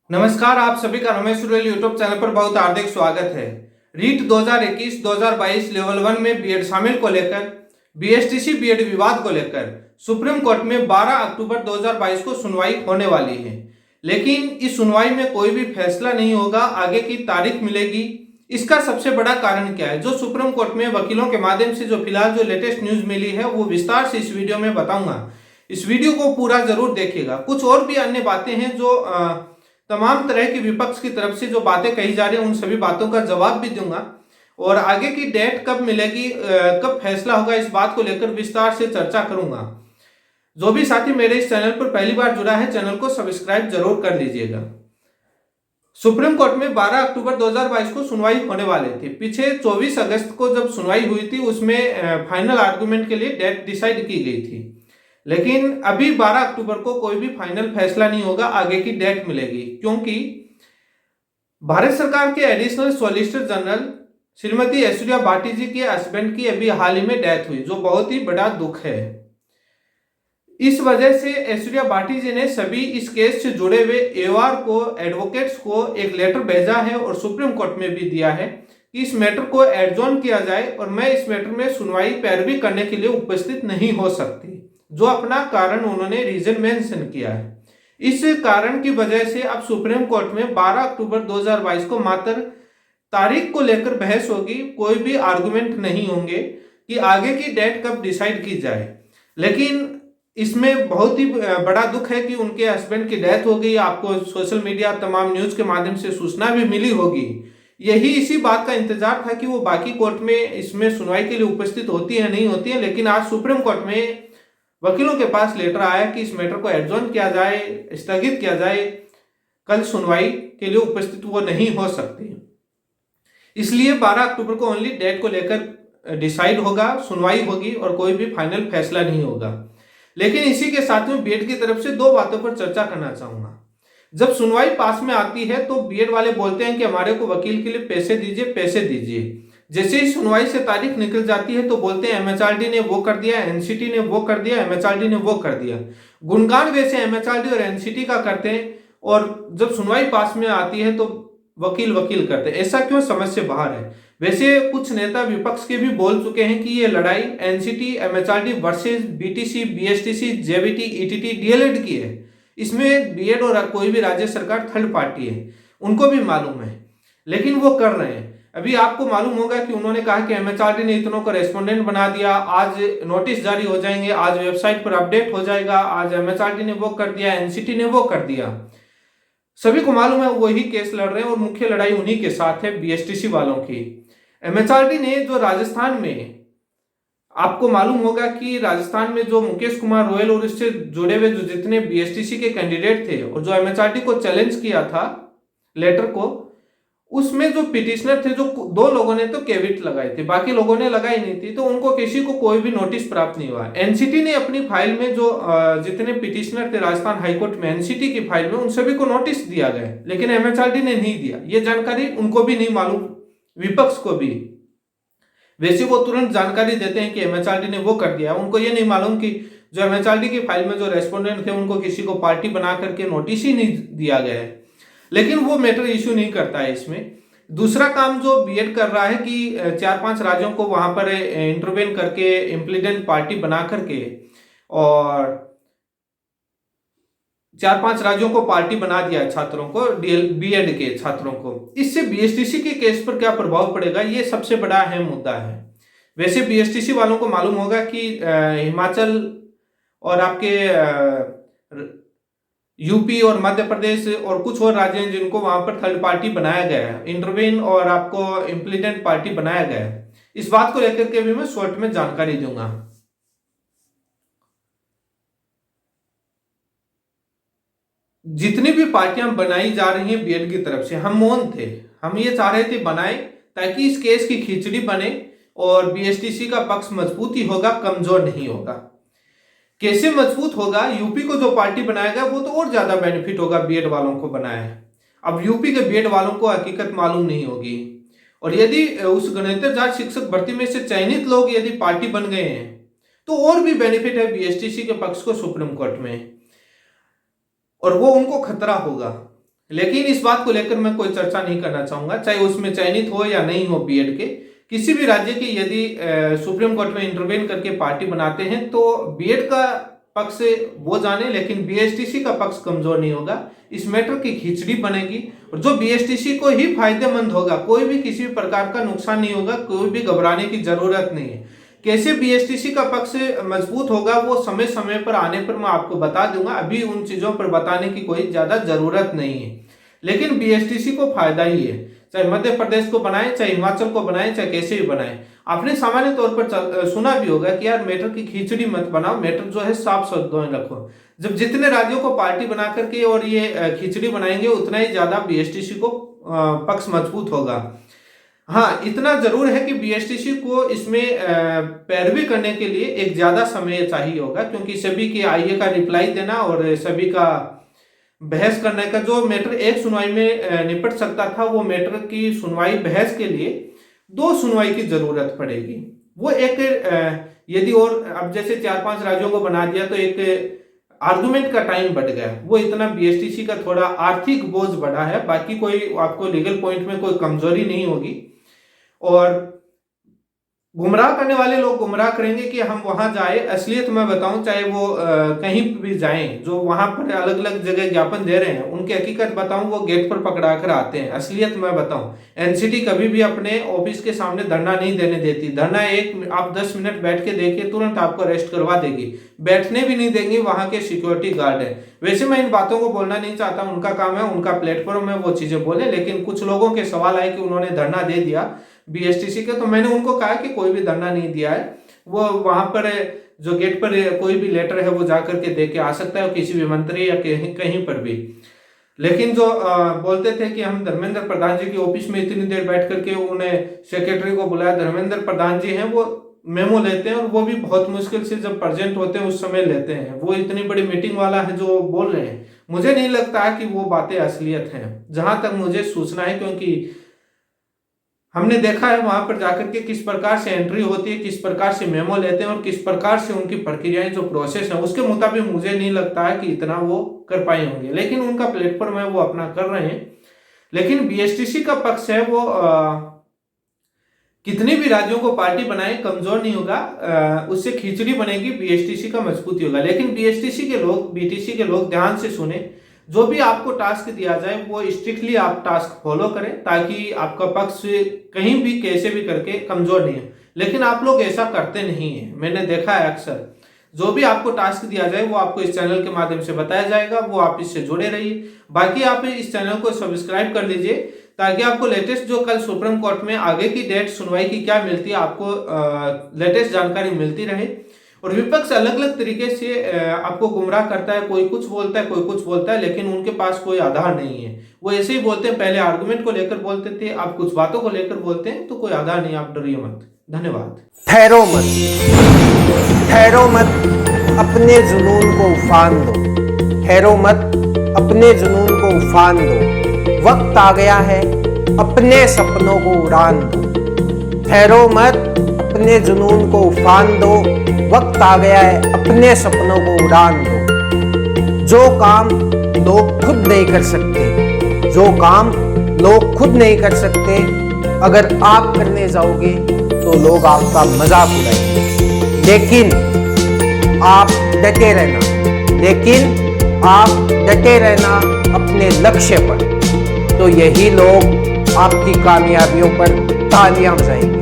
नमस्कार, आप सभी का रमेश सुरेल यूट्यूब चैनल पर बहुत हार्दिक स्वागत है। रीट 2021-2022 लेवल 1 में बीएड शामिल को लेकर बीएसटीसी बीएड विवाद को लेकर सुप्रीम कोर्ट में 12 अक्टूबर 2022 को सुनवाई होने वाली है। लेकिन इस सुनवाई में कोई भी फैसला नहीं होगा, आगे की तारीख मिलेगी। इसका सबसे बड़ा कारण क्या है, जो सुप्रीम कोर्ट में वकीलों के माध्यम से जो फिलहाल जो लेटेस्ट न्यूज मिली है वो विस्तार से इस वीडियो में बताऊंगा। इस वीडियो को पूरा जरूर देखिएगा। कुछ और भी अन्य बातें हैं जो तमाम तरह की विपक्ष की तरफ से जो बातें कही जा रही हैं उन सभी बातों का जवाब भी दूंगा और आगे की डेट कब मिलेगी, कब फैसला होगा, इस बात को लेकर विस्तार से चर्चा करूंगा। जो भी साथी मेरे इस चैनल पर पहली बार जुड़ा है, चैनल को सब्सक्राइब जरूर कर लीजिएगा। सुप्रीम कोर्ट में 12 अक्टूबर 2022 को सुनवाई होने वाले थी। पीछे 24 अगस्त को जब सुनवाई हुई थी उसमें फाइनल आर्गुमेंट के लिए डेट डिसाइड की गई थी, लेकिन अभी 12 अक्टूबर को कोई भी फाइनल फैसला नहीं होगा, आगे की डेट मिलेगी। क्योंकि भारत सरकार के additional solicitor general Shrimati Aishwarya Bhati ji के हस्बैंड की अभी हाल ही में डेथ हुई, जो बहुत ही बड़ा दुख है। इस वजह से ऐश्वर्या भाटी जी ने सभी इस केस से जुड़े हुए एवार को, एडवोकेट्स को एक लेटर भेजा है और सुप्रीम कोर्ट में भी दिया है कि इस मैटर को एडजॉर्न किया जाए और मैं इस मैटर में सुनवाई पैरवी करने के लिए उपस्थित नहीं हो सकती, जो अपना कारण उन्होंने रीजन मेंशन किया है। इस कारण की वजह से अब सुप्रीम कोर्ट में 12 अक्टूबर 2022 को मात्र तारीख को लेकर बहस होगी, कोई भी आर्गुमेंट नहीं होंगे कि आगे की डेट कब डिसाइड की जाए। लेकिन इसमें बहुत ही बड़ा दुख है कि उनके हस्बैंड की डेथ हो गई। आपको सोशल मीडिया तमाम न्यूज के माध्यम से सूचना भी मिली होगी। यही इसी बात का इंतजार था कि वो बाकी कोर्ट में इसमें सुनवाई के लिए उपस्थित होती है नहीं होती है, लेकिन आज सुप्रीम कोर्ट में वकीलों के पास लेटर आया कि इस मैटर को एडजॉर्न किया जाए, स्थगित किया जाए, कल सुनवाई के लिए उपस्थित वो नहीं हो सकती। इसलिए 12 अक्टूबर को ओनली डेट को लेकर डिसाइड होगा, सुनवाई होगी और कोई भी फाइनल फैसला नहीं होगा। लेकिन इसी के साथ में बीएड की तरफ से दो बातों पर चर्चा करना चाहूंगा। जब सुनवाई पास में आती है तो बीएड वाले बोलते हैं कि हमारे को वकील के लिए पैसे दीजिए, पैसे दीजिए। जैसे ही सुनवाई से तारीख निकल जाती है तो बोलते हैं एमएचआरडी ने वो कर दिया, एनसीटी ने वो कर दिया, एमएचआरडी ने वो कर दिया। गुणगान वैसे एमएचआरडी और एनसीटी का करते हैं और जब सुनवाई पास में आती है तो वकील वकील करते हैं। ऐसा क्यों, समझ से बाहर है। वैसे कुछ नेता विपक्ष के भी बोल चुके हैं कि ये लड़ाई NCT MHRD versus BTC, BSTC, JBT, ETT, DElEd की है। इसमें बीएड और कोई भी राज्य सरकार थर्ड पार्टी है, उनको भी मालूम है, लेकिन वो कर रहे हैं। अभी आपको मालूम होगा कि उन्होंने कहा कि एमएचआरडी ने इतनों को रेस्पोंडेंट बना दिया, आज नोटिस जारी हो जाएंगे, आज वेबसाइट पर अपडेट हो जाएगा, आज एमएचआरडी ने वो कर दिया, एनसीटी ने वो कर दिया। सभी को मालूम है वही केस लड़ रहे हैं और मुख्य लड़ाई उन्हीं के साथ है, बीएसटीसी वालों की। एमएचआरडी ने जो राजस्थान में, आपको मालूम होगा कि राजस्थान में जो मुकेश कुमार रोयल और इससे जुड़े हुए जो जितने बीएसटीसी के कैंडिडेट थे और जो एमएचआरडी को चैलेंज किया था लेटर को, उसमें जो पिटिशनर थे, जो दो लोगों ने तो कैविट लगाई थी, बाकी लोगों ने लगाई नहीं थी, तो उनको किसी को कोई भी नोटिस प्राप्त नहीं हुआ। एनसीटी ने अपनी फाइल में जो जितने पिटिशनर थे राजस्थान हाईकोर्ट में एनसीटी की फाइल में, उन सभी को नोटिस दिया गया, लेकिन एमएचआरडी ने नहीं दिया। ये जानकारी उनको भी नहीं मालूम, विपक्ष को भी। वैसे वो तुरंत जानकारी देते हैं कि एमएचआरडी ने वो कर दिया, उनको ये नहीं मालूम कि जो एमएचआरडी की फाइल में जो रेस्पोंडेंट थे उनको किसी को पार्टी बना करके नोटिस ही नहीं दिया गया है। लेकिन वो मैटर इश्यू नहीं करता है इसमें। दूसरा काम जो बीएड कर रहा है कि 4-5 राज्यों को वहां पर इंटरवेन करके इम्प्लीडेंट पार्टी बना करके और 4-5 राज्यों को पार्टी बना दिया है छात्रों को, बीएड के छात्रों को। इससे बीएसटीसी के केस पर क्या प्रभाव पड़ेगा, ये सबसे बड़ा अहम मुद्दा है। वैसे बीएसटीसी वालों को मालूम होगा कि हिमाचल और आपके यूपी और मध्य प्रदेश और कुछ और राज्य हैं जिनको वहां पर थर्ड पार्टी बनाया गया है, इंटरवेन और आपको इम्प्लीडेंट पार्टी बनाया गया है। इस बात को लेकर के भी मैं शॉर्ट में जानकारी दूंगा। जितनी भी पार्टियां बनाई जा रही हैं बीएड की तरफ से, हम मौन थे, हम ये चाह रहे थे बनाए ताकि इस केस की खिचड़ी बने और बीएसटीसी का पक्ष मजबूत ही होगा, कमजोर नहीं होगा। कैसे मजबूत होगा, यूपी को जो पार्टी बनाएगा वो तो और ज्यादा बेनिफिट होगा बीएड वालों को बनाया है। अब यूपी के बीएड वालों को हकीकत मालूम नहीं होगी और यदि उस गणित जांच शिक्षक भर्ती में से चयनित लोग यदि पार्टी बन गए हैं तो और भी बेनिफिट है बीएसटीसी के पक्ष को सुप्रीम कोर्ट में, और वो उनको खतरा होगा। लेकिन इस बात को लेकर मैं कोई चर्चा नहीं करना चाहूंगा, चाहे उसमें चयनित हो या नहीं हो बीएड के। किसी भी राज्य की यदि सुप्रीम कोर्ट में इंटरवेन करके पार्टी बनाते हैं तो बीएड का पक्ष से वो जाने, लेकिन बीएसटीसी का पक्ष कमजोर नहीं होगा। इस मैटर की खिचड़ी बनेगी और जो बीएसटीसी को ही फायदेमंद होगा, कोई भी किसी भी प्रकार का नुकसान नहीं होगा, कोई भी घबराने की जरूरत नहीं है। कैसे बीएसटीसी का पक्ष मजबूत होगा वो समय समय पर आने पर मैं आपको बता दूंगा, अभी उन चीजों पर बताने की कोई ज्यादा जरूरत नहीं है। लेकिन बीएसटीसी को फायदा ही है, चाहे मध्य प्रदेश को बनाए, चाहे हिमाचल को बनाए, चाहे कैसे भी बनाए। आपने सामान्य तौर पर सुना भी होगा कि यार मैटर की खिचड़ी मत बनाओ, मैटर जो है साफ शब्दों में रखो। जब जितने राज्यों को पार्टी बना करके और ये खिचड़ी बनाएंगे उतना ही ज्यादा बीएसटीसी को पक्ष मजबूत होगा। हाँ, इतना जरूर है कि बीएसटीसी को इसमें पैरवी करने के लिए एक ज्यादा समय चाहिए होगा, क्योंकि सभी के आईए का रिप्लाई देना और सभी का बहस करने का, जो मैटर एक सुनवाई में निपट सकता था वो मैटर की सुनवाई बहस के लिए 2 सुनवाई की जरूरत पड़ेगी। वो एक यदि और अब जैसे 4-5 राज्यों को बना दिया तो एक आर्गुमेंट का टाइम बढ़ गया, वो इतना बीएसटीसी का थोड़ा आर्थिक बोझ बढ़ा है। बाकी कोई आपको लीगल पॉइंट में कोई कमजोरी नहीं होगी। और गुमराह करने वाले लोग गुमराह करेंगे कि हम वहां जाए, असलियत मैं बताऊं, चाहे वो कहीं भी जाएं, जो वहां पर अलग अलग जगह ज्ञापन दे रहे हैं उनकी हकीकत बताऊं, वो गेट पर पकड़ा कर आते हैं। असलियत मैं बताऊं, एनसीटी कभी भी अपने ऑफिस के सामने धरना नहीं देने देती। धरना आप 10 मिनट बैठ के देखिए, तुरंत आपको अरेस्ट करवा देगी। बैठने भी नहीं देंगे वहां के सिक्योरिटी गार्ड है। वैसे मैं इन बातों को बोलना नहीं चाहता, उनका काम है, उनका प्लेटफॉर्म है, वो चीजें बोले। लेकिन कुछ लोगों के सवाल आए कि उन्होंने धरना दे दिया बीएसटीसी के, तो मैंने उनको कहा कि कोई भी धरना नहीं दिया है, वो वहां पर जो गेट पर कोई भी लेटर है वो जाकर के दे के आ सकता है, किसी भी मंत्री या कहीं पर भी। लेकिन जो बोलते थे कि हम धर्मेंद्र प्रधान जी के ऑफिस में इतनी देर बैठ करके उन्हें सेक्रेटरी को बुलाया, धर्मेंद्र प्रधान जी हैं वो मेमो लेते हैं और वो भी बहुत मुश्किल से जब प्रेजेंट होते हैं उस समय लेते हैं। वो इतनी बड़ी मीटिंग वाला है जो बोल रहे हैं, मुझे नहीं लगता कि वो बातें असलियत हैं, जहां तक मुझे सूचना है, क्योंकि हमने देखा है वहां पर जाकर के किस प्रकार से एंट्री होती है, किस प्रकार से मेमो लेते हैं और किस प्रकार से उनकी प्रक्रियाएं जो प्रोसेस है उसके मुताबिक मुझे नहीं लगता है कि इतना वो कर पाए होंगे। लेकिन उनका प्लेटफॉर्म है, वो अपना कर रहे हैं। लेकिन बीएसटीसी का पक्ष है वो कितनी भी राज्यों को पार्टी बनाए कमजोर नहीं होगा, उससे खिचड़ी बनेगी, बीएसटीसी का मजबूती होगा। लेकिन बीएसटीसी के लोग, बीटीसी के लोग ध्यान से सुने, जो भी आपको टास्क दिया जाए वो स्ट्रिक्टली आप टास्क फॉलो करें, ताकि आपका पक्ष कहीं भी कैसे भी करके कमजोर नहीं है। लेकिन आप लोग ऐसा करते नहीं है, मैंने देखा है अक्सर। जो भी आपको टास्क दिया जाए वो आपको इस चैनल के माध्यम से बताया जाएगा, वो आप इससे जुड़े रहिए। बाकी आप इस चैनल को सब्सक्राइब कर लीजिए, ताकि आपको लेटेस्ट जो कल सुप्रीम कोर्ट में आगे की डेट सुनवाई की क्या मिलती है, आपको लेटेस्ट जानकारी मिलती रहे। और विपक्ष अलग अलग तरीके से आपको गुमराह करता है, कोई कुछ बोलता है, कोई कुछ बोलता है, लेकिन उनके पास कोई आधार नहीं है। वो ऐसे ही बोलते हैं, पहले आर्गुमेंट को लेकर बोलते थे, अब कुछ बातों को लेकर बोलते हैं, तो कोई आधार नहीं, आप डरिए मत। धन्यवाद। ठहरो मत, ठहरो मत, अपने जुनून को उफान दो। ठहरो मत, अपने जुनून को उफान दो। वक्त आ गया है, अपने सपनों को उड़ान दो। ठहरो मत, अपने जुनून को उफान दो। वक्त आ गया है, अपने सपनों को उड़ान दो। जो काम लोग खुद नहीं कर सकते, जो काम लोग खुद नहीं कर सकते, अगर आप करने जाओगे तो लोग आपका मजाक उड़ाएंगे। लेकिन आप डटे रहना, लेकिन आप डटे रहना अपने लक्ष्य पर, तो यही लोग आपकी कामयाबियों पर तालियां बजाएंगे।